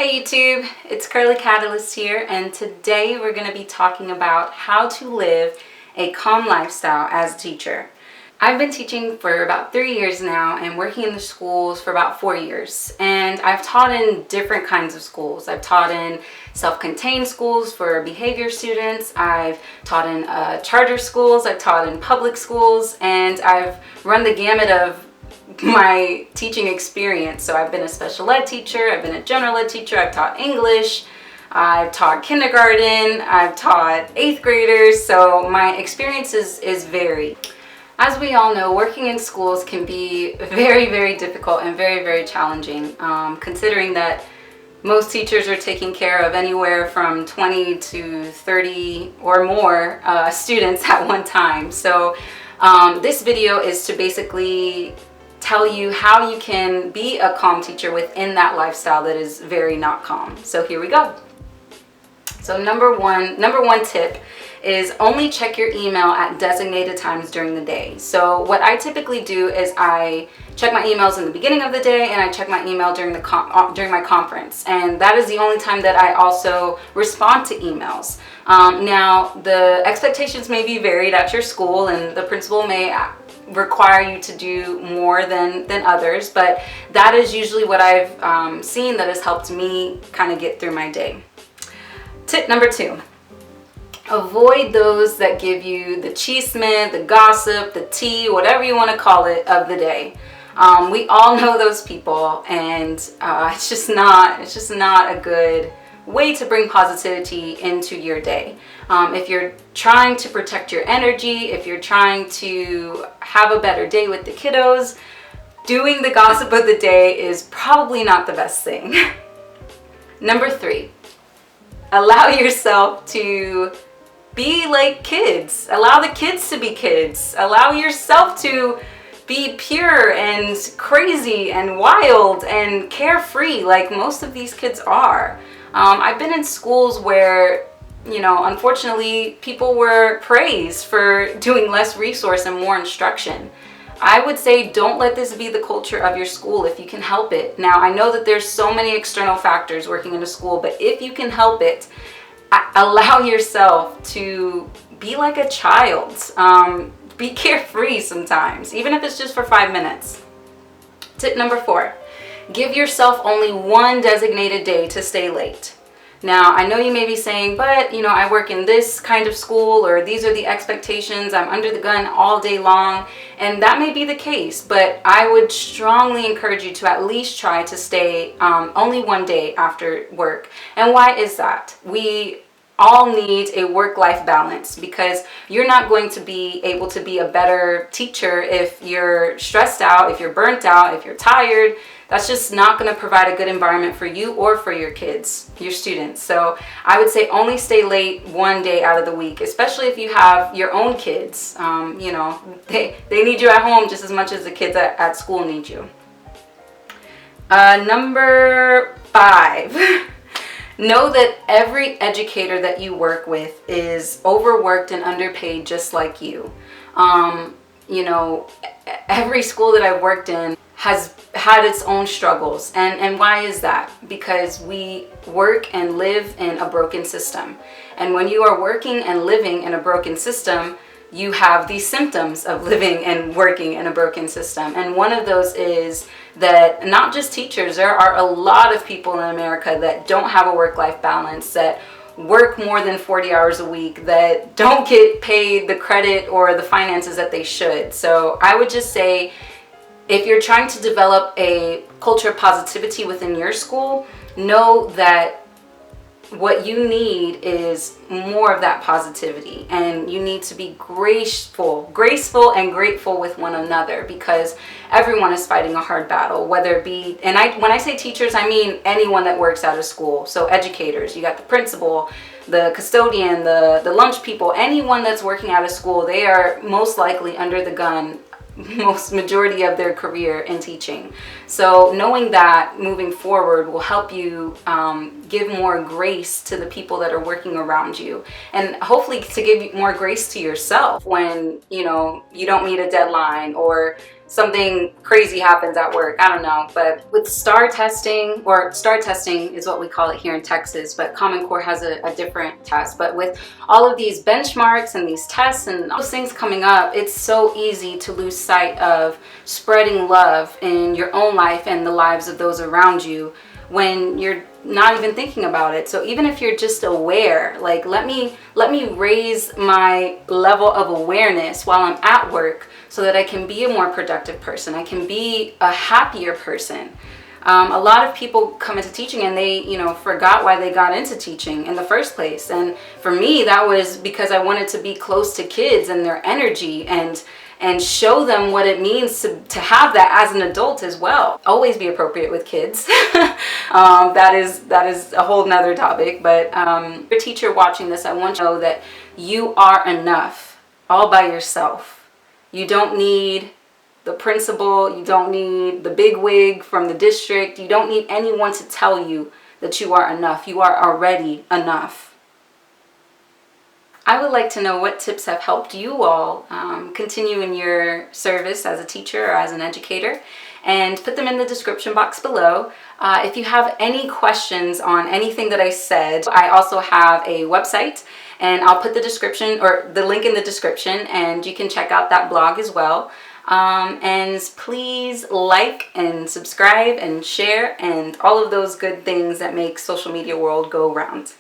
Hey YouTube, it's Curly Catalyst here, and today we're going to be talking about how to live a calm lifestyle as a teacher. I've been teaching for about 3 years now and working in the schools for about 4 years, and I've taught in different kinds of schools. I've taught in self-contained schools for behavior students, I've taught in charter schools, I've taught in public schools, and I've run the gamut of my teaching experience. So I've been a special ed teacher, I've been a general ed teacher, I've taught English, I've taught kindergarten, I've taught 8th graders, so my experience is varied. As we all know, working in schools can be very, very difficult and very, very challenging, considering that most teachers are taking care of anywhere from 20 to 30 or more students at one time. So this video is to basically tell you how you can be a calm teacher within that lifestyle that is very not calm. So here we go. So number one tip is only check your email at designated times during the day. So what I typically do is I check my emails in the beginning of the day and I check my email during my conference, and that is the only time that I also respond to emails. Now the expectations may be varied at your school, and the principal may require you to do more than others, but that is usually what I've seen that has helped me kind of get through my day. Tip number 2. Avoid those that give you the chisme, the gossip, the tea, whatever you want to call it, of the day. We all know those people, and it's just not a good way to bring positivity into your day. If you're trying to protect your energy, if you're trying to have a better day with the kiddos, doing the gossip of the day is probably not the best thing. Number 3, allow yourself to be like kids. Allow the kids to be kids. Allow yourself to be pure and crazy and wild and carefree like most of these kids are. I've been in schools where, unfortunately, people were praised for doing less resource and more instruction. I would say don't let this be the culture of your school if you can help it. Now, I know that there's so many external factors working in a school, but if you can help it, allow yourself to be like a child. Be carefree sometimes, even if it's just for 5 minutes. Tip number 4. Give yourself only one designated day to stay late. Now, I know you may be saying, but I work in this kind of school, or these are the expectations, I'm under the gun all day long, and that may be the case, but I would strongly encourage you to at least try to stay only one day after work. And why is that? We all need a work-life balance, because you're not going to be able to be a better teacher if you're stressed out, if you're burnt out, if you're tired. That's just not going to provide a good environment for you or for your kids, your students. So I would say only stay late one day out of the week, especially if you have your own kids. They need you at home just as much as the kids at school need you. Number 5. Know that every educator that you work with is overworked and underpaid just like you. Every school that I've worked in has had its own struggles. And why is that? Because we work and live in a broken system. And when you are working and living in a broken system, you have these symptoms of living and working in a broken system. And one of those is that not just teachers, there are a lot of people in America that don't have a work-life balance, that work more than 40 hours a week, that don't get paid the credit or the finances that they should. So I would just say, if you're trying to develop a culture of positivity within your school, know that what you need is more of that positivity, and you need to be graceful and grateful with one another, because everyone is fighting a hard battle, whether it be, and when I say teachers, I mean anyone that works at a school. So educators, you got the principal, the custodian, the lunch people, anyone that's working at a school, they are most likely under the gun majority of their career in teaching. So knowing that moving forward will help you give more grace to the people that are working around you, and hopefully to give more grace to yourself when you don't meet a deadline, or something crazy happens at work. I don't know. But with STAR testing, or STAR testing is what we call it here in Texas, but Common Core has a different test. But with all of these benchmarks and these tests and all those things coming up, it's so easy to lose sight of spreading love in your own life and the lives of those around you when you're not even thinking about it. So even if you're just aware, like let me raise my level of awareness while I'm at work so that I can be a more productive person. I can be a happier person. A lot of people come into teaching and they, forgot why they got into teaching in the first place. And for me, that was because I wanted to be close to kids and their energy and show them what it means to have that as an adult as well. Always be appropriate with kids. That is a whole nother topic. But your teacher watching this, I want you to know that you are enough all by yourself. You don't need the principal, you don't need the big wig from the district, you don't need anyone to tell you that you are enough. You are already enough. I would like to know what tips have helped you all continue in your service as a teacher or as an educator, and put them in the description box below. If you have any questions on anything that I said, I also have a website, and I'll put the link in the description, and you can check out that blog as well. And please like and subscribe and share and all of those good things that make social media world go round.